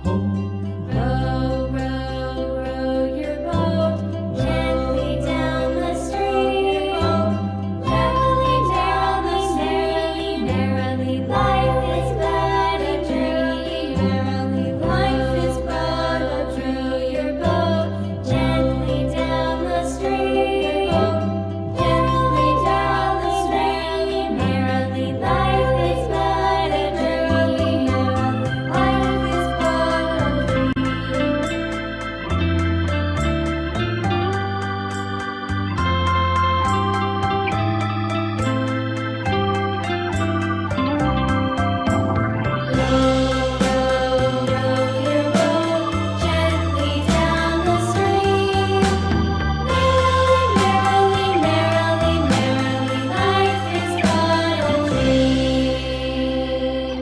Row, row, row your boat gently down the stream. Merrily, merrily, merrily, life is but a dream. Merrily, life is but a dream. Row your boat gently down the stream. Gently down the stream. Merrily, life is but a dream. Merrily, life is but a dream. Row, row, row your boat gently down the stream. Merrily, merrily, merrily, life is but a dream.